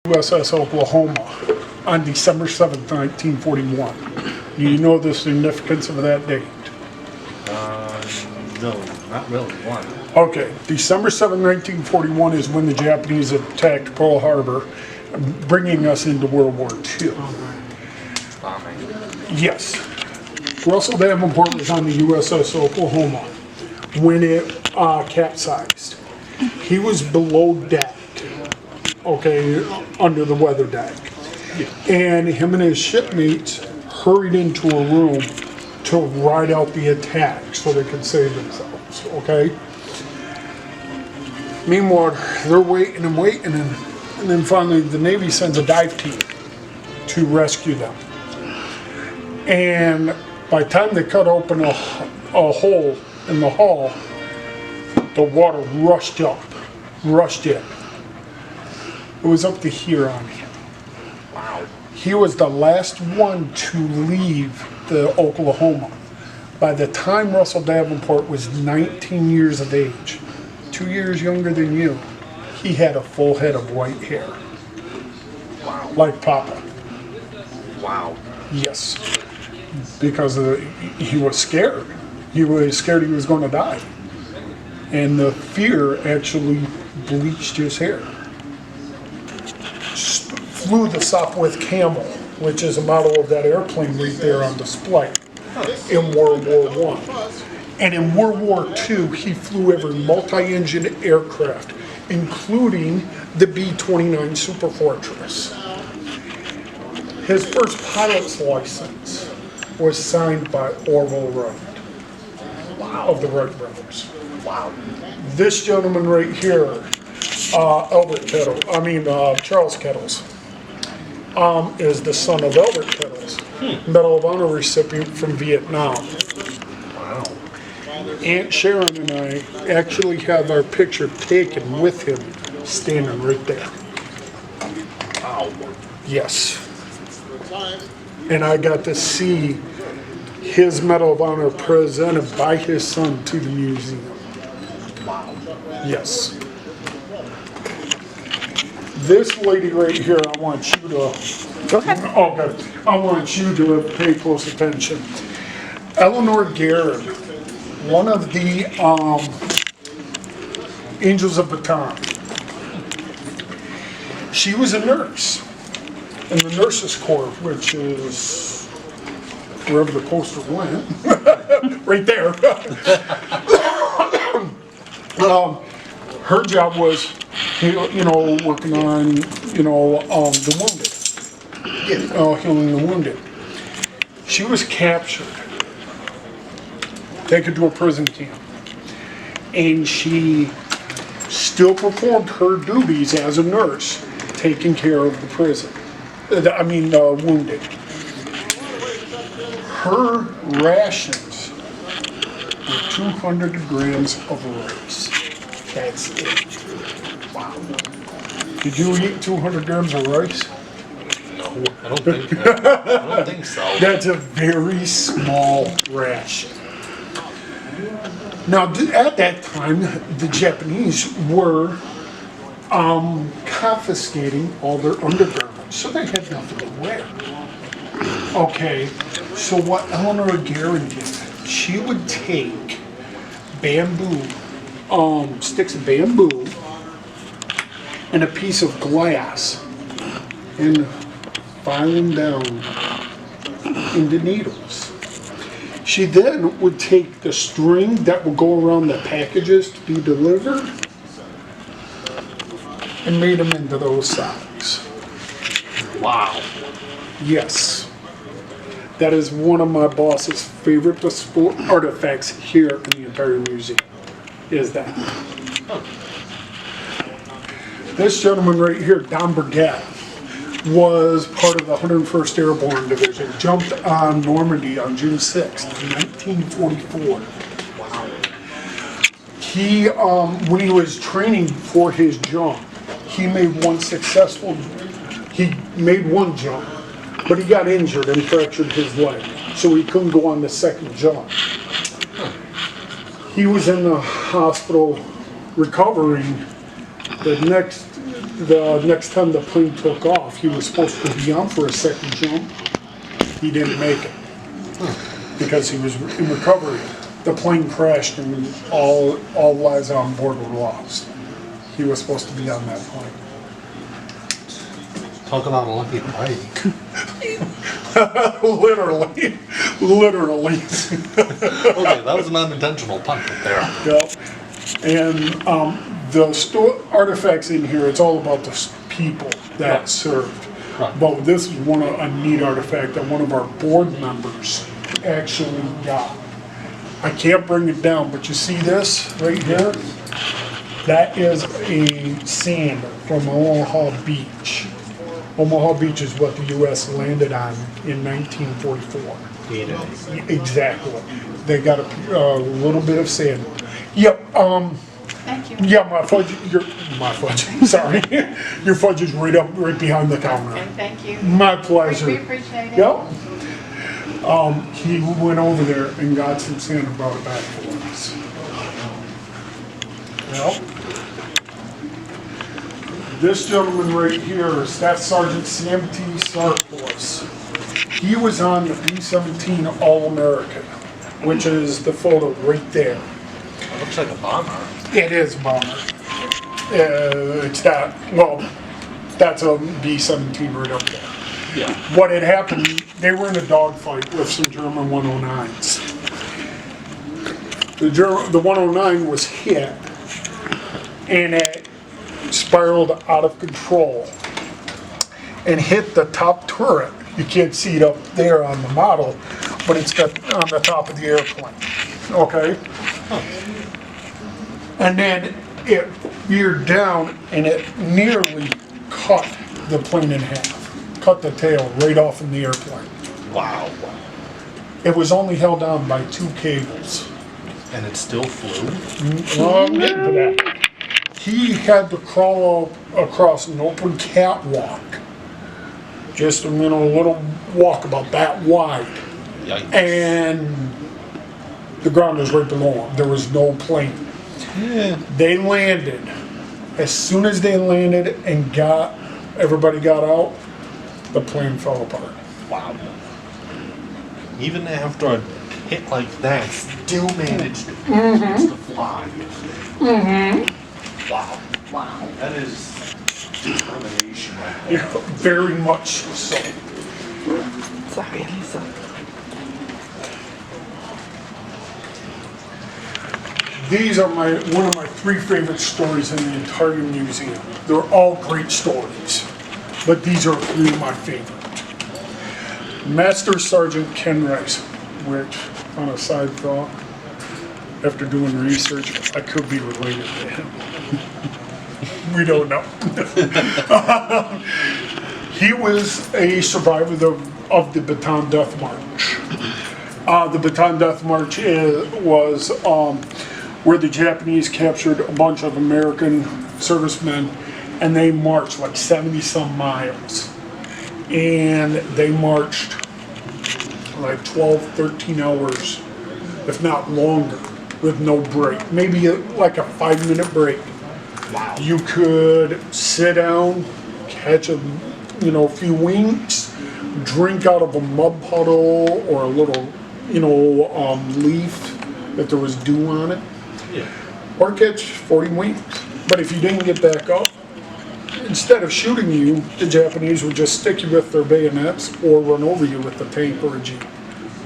USS Oklahoma on December 7th, 1941. Do you know the significance of that date? No, not really. One. Okay, December 7th, 1941 is when the Japanese attacked Pearl Harbor, bringing us into World War II. Bombing. Yes. Russell Davenport was on the USS Oklahoma when it capsized. He was below deck, okay, under the weather deck. And him and his shipmates hurried into a room to ride out the attack so they could save themselves, okay? Meanwhile, they're waiting and waiting, and then finally the Navy sends a dive team to rescue them. And by the time they cut open a hole in the hull, the water rushed in. It was up to here on him. Wow. He was the last one to leave the Oklahoma. By the time Russell Davenport was 19 years of age, 2 years younger than you, he had a full head of white hair. Wow. Like Papa. Wow. Yes. Because he was scared. He was scared he was going to die. And the fear actually bleached his hair. Flew the Sopwith Camel, which is a model of that airplane right there on display, in World War I. And in World War II, he flew every multi-engine aircraft, including the B-29 Superfortress. His first pilot's license was signed by Orville Wright, of the Wright brothers. Wow. This gentleman right here, Charles Kettles, is the son of Albert Kettles, Medal of Honor recipient from Vietnam. Wow. Aunt Sharon and I actually have our picture taken with him standing right there. Wow. Yes. And I got to see his Medal of Honor presented by his son to the museum. Wow. Yes. This lady right here, I want you to... Go ahead. Okay. I want you to pay close attention. Eleanor Garrett, one of the Angels of Baton. She was a nurse in the Nurses Corps, which is wherever the poster went, right there. Her job was, working on, the wounded, healing the wounded. She was captured, taken to a prison camp, and she still performed her duties as a nurse, taking care of the wounded. Her rations were 200 grams of rice. That's it. Wow. Did you eat 200 grams of rice? No, I don't think so. I don't think so. That's a very small ration. Now, at that time, the Japanese were confiscating all their undergarments, so they had nothing to wear. Okay, so what Eleanor Garrett did, she would take bamboo, sticks of bamboo, and a piece of glass, and file them down into needles. She then would take the string that would go around the packages to be delivered and made them into those socks. Wow. Yes. That is one of my boss's favorite artifacts here in the entire museum, is that. This gentleman right here, Don Burgett, was part of the 101st Airborne Division, jumped on Normandy on June 6th, 1944. He, when he was training for his jump, he made one jump, but he got injured and fractured his leg, so he couldn't go on the second jump. He was in the hospital recovering. The the next time the plane took off, he was supposed to be on for a second jump. He didn't make it because he was in recovery. The plane crashed and all lives on board were lost. He was supposed to be on that plane. Talk about a lucky break. Literally. Okay, that was an unintentional pun right there. Yep. And the artifacts in here, it's all about the people that Right. served. Right. But this is a neat artifact that one of our board members actually got. I can't bring it down, but you see this right here? That is a sand from Omaha Beach. Omaha Beach is what the U.S. landed on in 1944. Exactly. They got a little bit of sand. Yep. Thank you. Yeah, my fudge. My fudge. Sorry, your fudge is right behind the counter. Okay, thank you. My pleasure. We appreciate it. Yep. He went over there and got some sand and brought it back for us. Yep. This gentleman right here, Staff Sergeant Sam T. Sarkos. He was on the B-17 All-American, which is the photo right there. It looks like a bomber. It is a bomber. It's that, well, that's a B-17 right up there. Yeah. What had happened, they were in a dogfight with some German 109s. The 109 was hit, and it spiraled out of control and hit the top turret. You can't see it up there on the model, but it's got on the top of the airplane. Okay? And then it veered down and it nearly cut the plane in half. Cut the tail right off in the airplane. Wow. It was only held on by 2 cables. And it still flew? Well, I'm getting to that. He had to crawl across an open catwalk. Just a little walk about that wide. Yikes. And the ground was right below him. There was no plane. Yeah. They landed. As soon as they landed and everybody got out, the plane fell apart. Wow. Even after a hit like that, still managed to fly. Wow. Wow. That is determination right there. Yeah, very much so. Sorry, Lisa. These are one of my 3 favorite stories in the entire museum. They're all great stories, but these are 3 of my favorite. Master Sergeant Ken Rice, which, on a side thought, after doing research, I could be related to him. We don't know. He was a survivor of the Bataan Death March. The Bataan Death March was where the Japanese captured a bunch of American servicemen, and they marched like 70-some miles. And they marched like 12, 13 hours, if not longer, with no break. Maybe like a 5-minute break. Wow. You could sit down, catch a few winks, drink out of a mud puddle or a little, leaf that there was dew on it, Yeah. or catch 40 winks. But if you didn't get back up, instead of shooting you, the Japanese would just stick you with their bayonets or run over you with a tank or a jeep.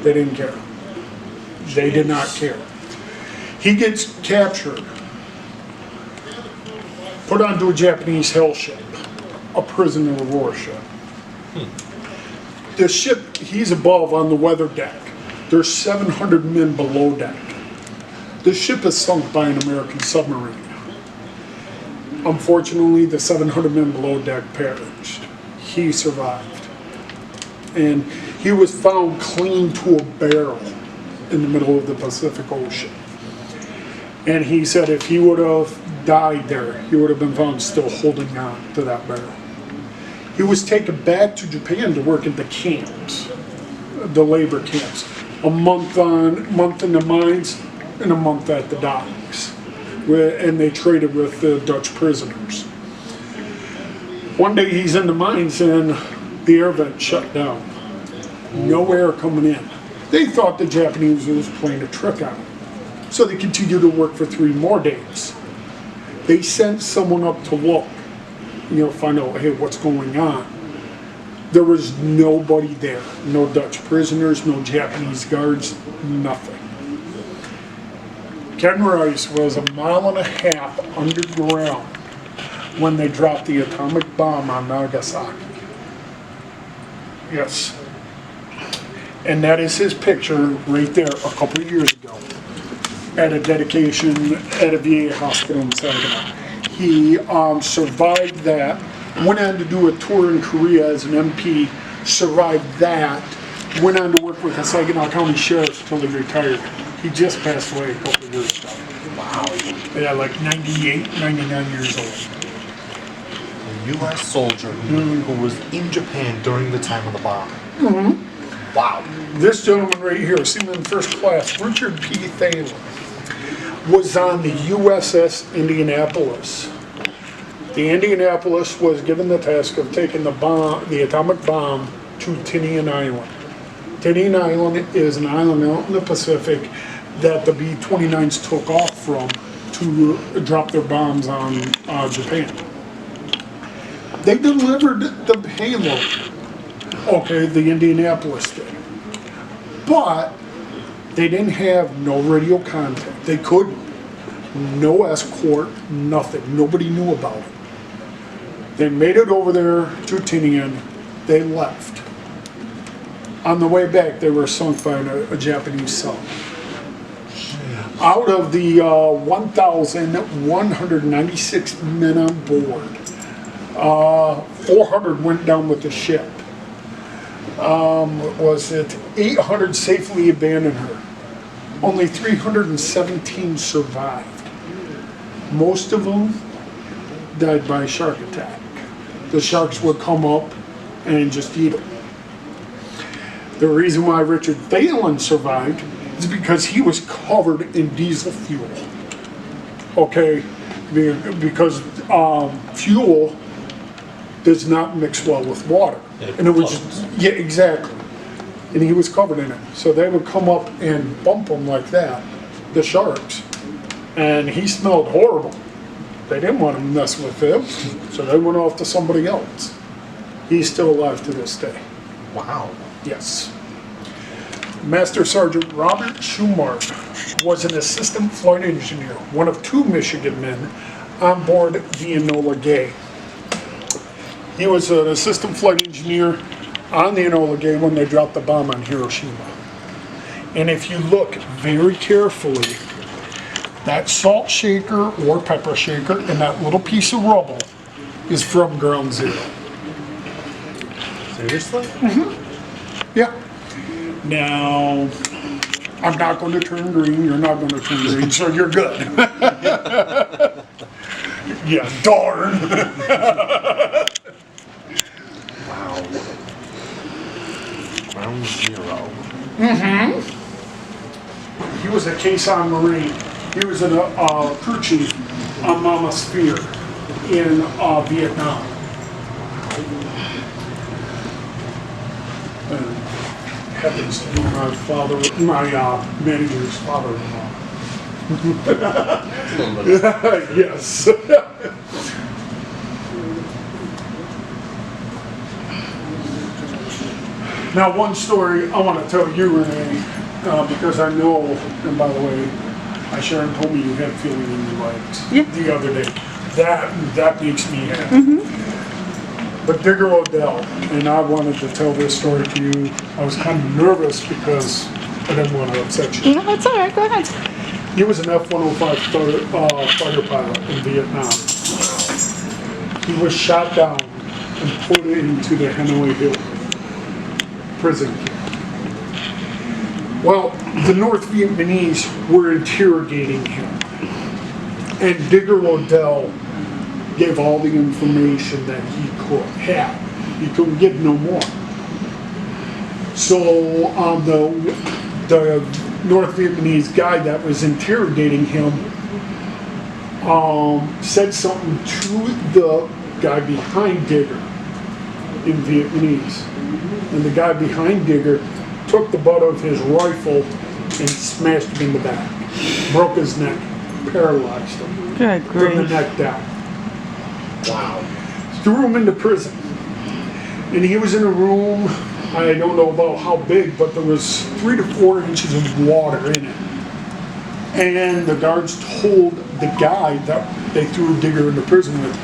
They didn't care. They did not care. He gets captured, put onto a Japanese hell ship, a prisoner of war ship. The ship, he's above on the weather deck. There's 700 men below deck. The ship is sunk by an American submarine. Unfortunately, the 700 men below deck perished. He survived. And he was found clean to a barrel in the middle of the Pacific Ocean. And he said if he would have died there, he would have been found still holding on to that barrel. He was taken back to Japan to work at the camps, the labor camps. A month in the mines and a month at the docks. And they traded with the Dutch prisoners. One day he's in the mines and the air vent shut down. No air coming in. They thought the Japanese was playing a trick on them. So they continued to work for 3 more days. They sent someone up to look, find out, hey, what's going on. There was nobody there. No Dutch prisoners, no Japanese guards, nothing. Ken Rice was 1.5 miles underground when they dropped the atomic bomb on Nagasaki. Yes. And that is his picture right there a couple of years ago at a dedication at a VA hospital in Saginaw. He survived that, went on to do a tour in Korea as an MP, survived that, went on to work with the Saginaw County Sheriff till he retired. He just passed away a couple of years ago. Wow. Yeah, like 98, 99 years old. A U.S. soldier who was in Japan during the time of the bomb. Mm-hmm. Wow. This gentleman right here, seaman first class, Richard P. Thaler, was on the USS Indianapolis. The Indianapolis was given the task of taking the atomic bomb to Tinian Island. Tinian Island is an island out in the Pacific that the B-29s took off from to drop their bombs on Japan. They delivered the payload. Okay, the Indianapolis did. But they didn't have no radio contact. They couldn't. No escort, nothing. Nobody knew about it. They made it over there to Tinian. They left. On the way back, they were sunk by a Japanese sub. Out of the 1,196 men on board, 400 went down with the ship. 800 safely abandoned her. Only 317 survived. Most of them died by shark attack. The sharks would come up and just eat them. The reason why Richard Thaler survived is because he was covered in diesel fuel. Okay, because fuel does not mix well with water. And it was just, yeah, exactly. And he was covered in it. So they would come up and bump him like that, the sharks. And he smelled horrible. They didn't want to mess with him, so they went off to somebody else. He's still alive to this day. Wow. Yes. Master Sergeant Robert Schumark was an assistant flight engineer, one of 2 Michigan men on board the Enola Gay. He was an assistant flight engineer on the Enola Gay when they dropped the bomb on Hiroshima. And if you look very carefully, that salt shaker or pepper shaker and that little piece of rubble is from Ground Zero. Seriously? Mm-hmm. Yeah. Now, I'm not going to turn green, you're not going to turn green, so you're good. Yeah, darn. Wow. Ground Zero. Mm-hmm. He was a caisson Marine. He was a crew chief on Mama Sphere in Vietnam. And happens to be my manager's father-in-law. Yes. Now, one story I want to tell you, Renee, because I know, and by the way, Sharon told me you had feeling in your legs the other day. That makes me happy. Mm-hmm. But Digger Odell, and I wanted to tell this story to you. I was kind of nervous because I didn't want to upset you. No, it's all right. Go ahead. He was an F-105 fighter pilot in Vietnam. He was shot down and put into the Hanoi Hill prison camp. Well, the North Vietnamese were interrogating him, and Digger Odell gave all the information that he could have. He couldn't give no more. So the North Vietnamese guy that was interrogating him said something to the guy behind Digger in Vietnamese. And the guy behind Digger took the butt of his rifle and smashed him in the back. Broke his neck, paralyzed him Good from the grief. neck down. Wow. Threw him into prison. And he was in a room, I don't know about how big, but there was 3 to 4 inches of water in it. And the guards told the guy that they threw Digger into prison with,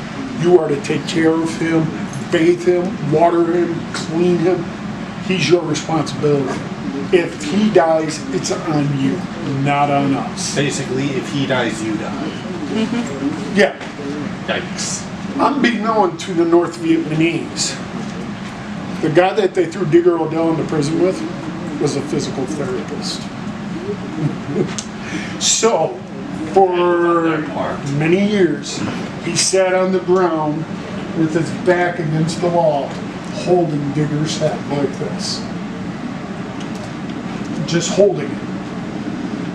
you are to take care of him, bathe him, water him, clean him. He's your responsibility. If he dies, it's on you, not on us. Basically, if he dies, you die. Yeah, Yikes. unbeknown to the North Vietnamese, the guy that they threw Digger Odell into prison with was a physical therapist. So, for many years, he sat on the ground with his back against the wall, holding Digger's head like this. Just holding it.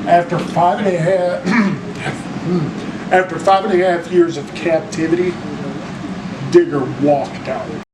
After 5.5 years of captivity, Digger walked out.